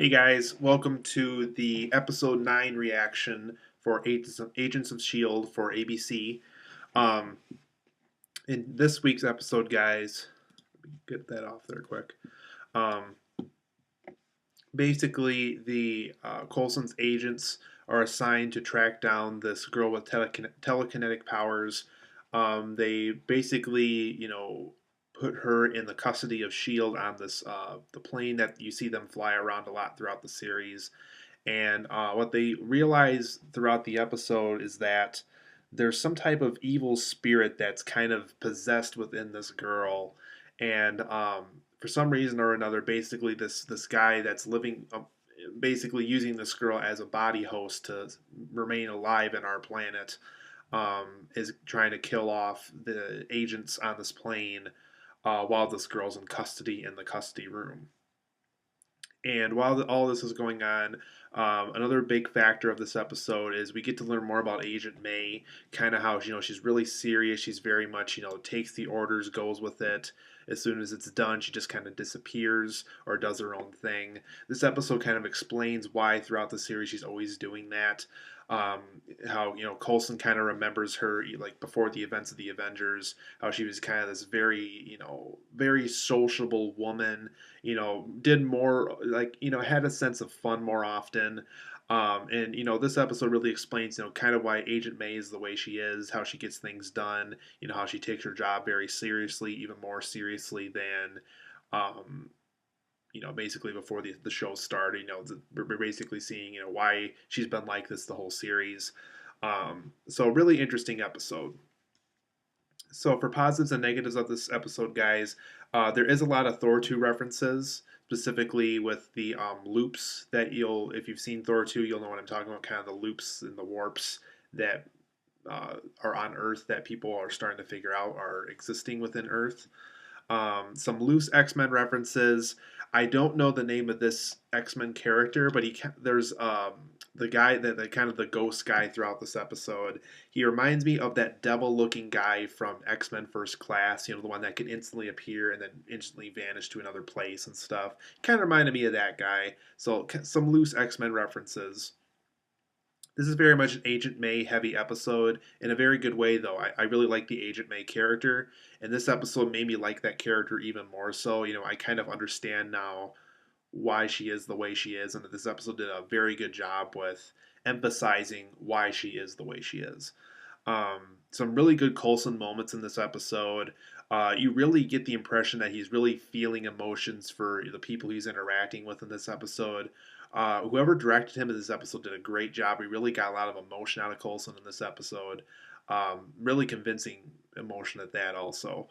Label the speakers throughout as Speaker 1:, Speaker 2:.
Speaker 1: Hey guys, welcome to the episode 9 reaction for Agents of S.H.I.E.L.D. for ABC. Um, in this week's episode, guys, let me get that off there quick. Um, Basically, the Coulson's agents are assigned to track down this girl with telekinetic powers. They basically, put her in the custody of S.H.I.E.L.D. on this the plane that you see them fly around a lot throughout the series. And what they realize throughout the episode is that there's some type of evil spirit that's kind of possessed within this girl, and for some reason or another, basically this guy that's living, basically using this girl as a body host to remain alive in our planet, is trying to kill off the agents on this plane while this girl's in custody in the custody room. And while all this is going on, another big factor of this episode is we get to learn more about Agent May, kind of how she's really serious. She's very much takes the orders, goes with it. As soon as it's done, she just kind of disappears or does her own thing. This episode kind of explains why throughout the series she's always doing that. Um, how Coulson kind of remembers her like before the events of the Avengers, how she was kind of this very very sociable woman, did more like, had a sense of fun more often. And this episode really explains, kind of why Agent May is the way she is, how she gets things done, how she takes her job very seriously, even more seriously than, um, basically before the show started. We're basically seeing, why she's been like this the whole series. So really interesting episode. So for positives and negatives of this episode, guys, there is a lot of Thor 2 references, specifically with the loops that if you've seen Thor 2, you'll know what I'm talking about, kind of the loops and the warps that are on Earth that people are starting to figure out are existing within Earth. Some loose X-Men references. I don't know the name of this X-Men character, but there's the guy that the kind of the ghost guy throughout this episode. He reminds me of that devil-looking guy from X-Men First Class. The one that can instantly appear and then instantly vanish to another place and stuff. Kind of reminded me of that guy. So some loose X-Men references. This is very much an Agent May heavy episode in a very good way, though. I really like the Agent May character, and this episode made me like that character even more so. I kind of understand now why she is the way she is, and that this episode did a very good job with emphasizing why she is the way she is. Some really good Coulson moments in this episode. You really get the impression that he's really feeling emotions for the people he's interacting with in this episode. Whoever directed him in this episode did a great job. We really got a lot of emotion out of Coulson in this episode. Really convincing emotion at that, also.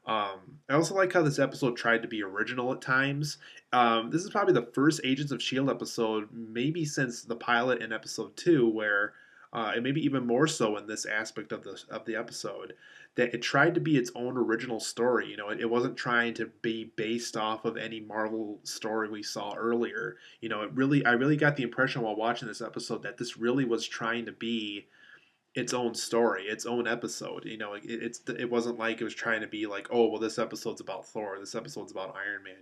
Speaker 1: I also like how this episode tried to be original at times. This is probably the first Agents of S.H.I.E.L.D. episode, maybe since the pilot in episode 2, where and maybe even more so in this aspect of the episode, that it tried to be its own original story. It wasn't trying to be based off of any Marvel story we saw earlier. I really got the impression while watching this episode that this really was trying to be its own story, its own episode. It wasn't like it was trying to be like, oh, well, this episode's about Thor, this episode's about Iron Man,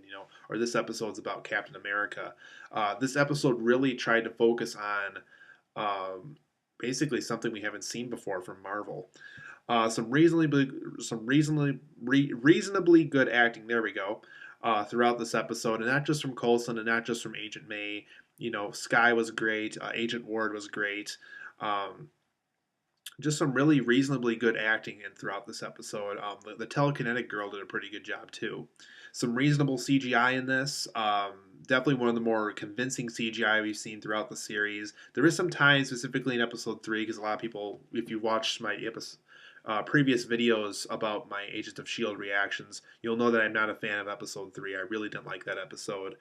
Speaker 1: or this episode's about Captain America. This episode really tried to focus on basically something we haven't seen before from Marvel. Reasonably good acting. There we go. Throughout this episode, and not just from Coulson, and not just from Agent May. Sky was great. Agent Ward was great. Just some really reasonably good acting in throughout this episode. The telekinetic girl did a pretty good job too. Some reasonable CGI in this. Definitely one of the more convincing CGI we've seen throughout the series. There is some time, specifically in episode 3, because a lot of people, if you watched my previous videos about my Agents of S.H.I.E.L.D. reactions, you'll know that I'm not a fan of episode 3. I really didn't like that episode.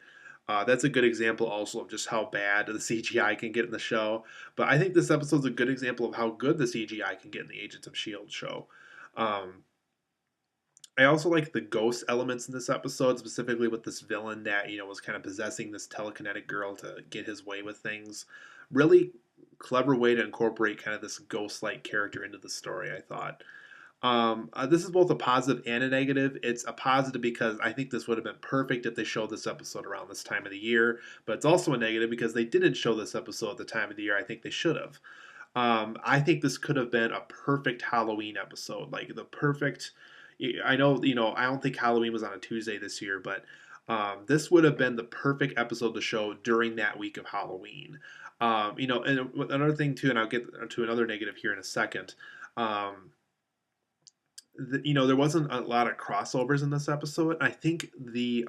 Speaker 1: That's a good example also of just how bad the CGI can get in the show. But I think this episode's a good example of how good the CGI can get in the Agents of S.H.I.E.L.D. show. Um, I also like the ghost elements in this episode, specifically with this villain that was kind of possessing this telekinetic girl to get his way with things. Really clever way to incorporate kind of this ghost-like character into the story, I thought. This is both a positive and a negative. It's a positive because I think this would have been perfect if they showed this episode around this time of the year, but it's also a negative because they didn't show this episode at the time of the year I think they should have. I think this could have been a perfect Halloween episode, like the perfect. I know, I don't think Halloween was on a Tuesday this year, but this would have been the perfect episode to show during that week of Halloween. And another thing too, and I'll get to another negative here in a second. Um, there wasn't a lot of crossovers in this episode. I think the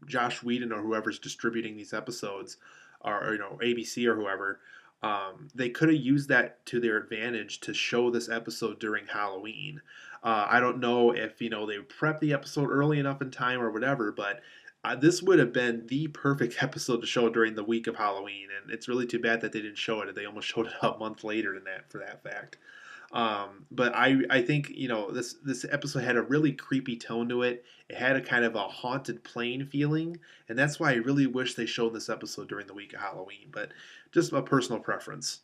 Speaker 1: Josh Whedon or whoever's distributing these episodes, or ABC or whoever, they could have used that to their advantage to show this episode during Halloween. I don't know if they prepped the episode early enough in time or whatever, but this would have been the perfect episode to show during the week of Halloween, and it's really too bad that they didn't show it. They almost showed it a month later than that, for that fact. But I think this episode had a really creepy tone to it. It had a kind of a haunted plane feeling, and that's why I really wish they showed this episode during the week of Halloween. But just a personal preference.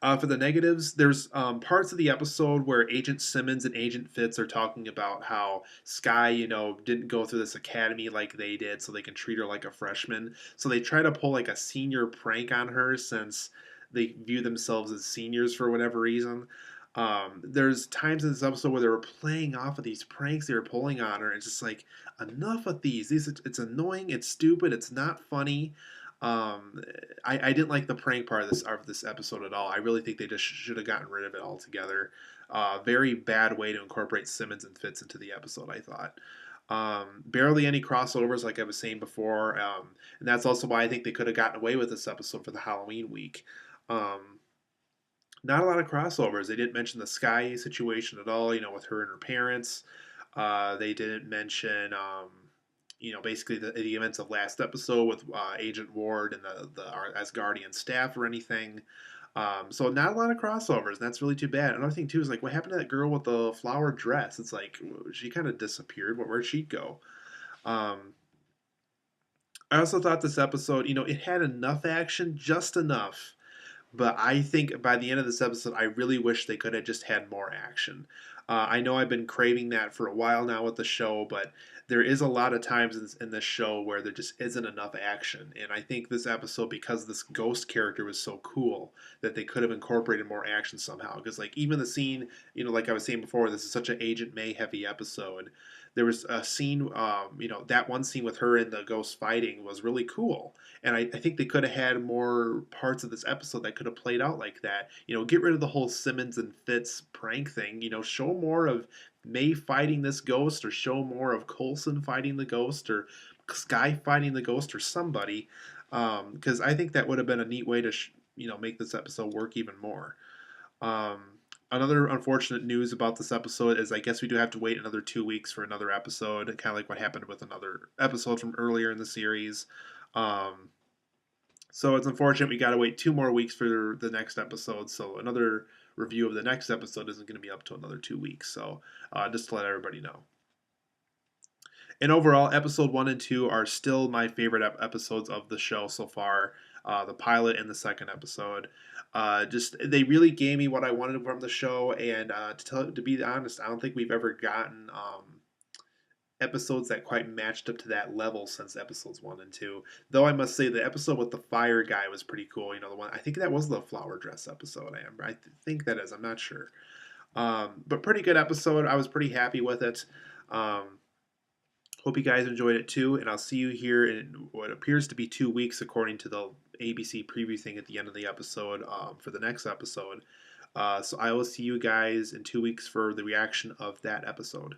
Speaker 1: For the negatives, there's parts of the episode where Agent Simmons and Agent Fitz are talking about how Sky, didn't go through this academy like they did, so they can treat her like a freshman. So they try to pull like a senior prank on her since they view themselves as seniors for whatever reason. There's times in this episode where they were playing off of these pranks they were pulling on her. And it's just like, enough of these. It's annoying. It's stupid. It's not funny. Um, I didn't like the prank part of this episode at all. I really think they just should have gotten rid of it altogether. Very bad way to incorporate Simmons and Fitz into the episode, I thought. Barely any crossovers, like I was saying before, and that's also why I think they could have gotten away with this episode for the Halloween week. Um, Not a lot of crossovers. They didn't mention the Sky situation at all, with her and her parents. They didn't mention, basically the events of last episode with Agent Ward and the Asgardian staff or anything. So not a lot of crossovers, and that's really too bad. Another thing too is like, what happened to that girl with the flower dress? It's like she kind of disappeared. Where'd she go? Um, I also thought this episode, it had enough action, just enough, but I think by the end of this episode, I really wish they could have just had more action. I know I've been craving that for a while now with the show, but there is a lot of times in this show where there just isn't enough action. And I think this episode, because this ghost character was so cool, that they could have incorporated more action somehow. Because, like, even the scene, like I was saying before, this is such an Agent May heavy episode. There was a scene, that one scene with her and the ghost fighting was really cool. And I think they could have had more parts of this episode that could have played out like that. Get rid of the whole Simmons and Fitz prank thing. Show more of May fighting this ghost, or show more of Coulson fighting the ghost, or Sky fighting the ghost, or somebody. Because I think that would have been a neat way to make this episode work even more. Um, Another unfortunate news about this episode is I guess we do have to wait another 2 weeks for another episode, kind of like what happened with another episode from earlier in the series. Um, so it's unfortunate we got to wait 2 more weeks for the next episode. So another review of the next episode isn't going to be up to another 2 weeks. So just to let everybody know. And overall, episode 1 and 2 are still my favorite episodes of the show so far. The pilot and the second episode. Just they really gave me what I wanted from the show, and to be honest, I don't think we've ever gotten episodes that quite matched up to that level since episodes 1 and 2. Though I must say the episode with the fire guy was pretty cool. The one I think that was the flower dress episode. I think that is. I'm not sure. But pretty good episode. I was pretty happy with it. Um, Hope you guys enjoyed it too, and I'll see you here in what appears to be 2 weeks, according to the ABC preview thing at the end of the episode for the next episode. So I will see you guys in 2 weeks for the reaction of that episode.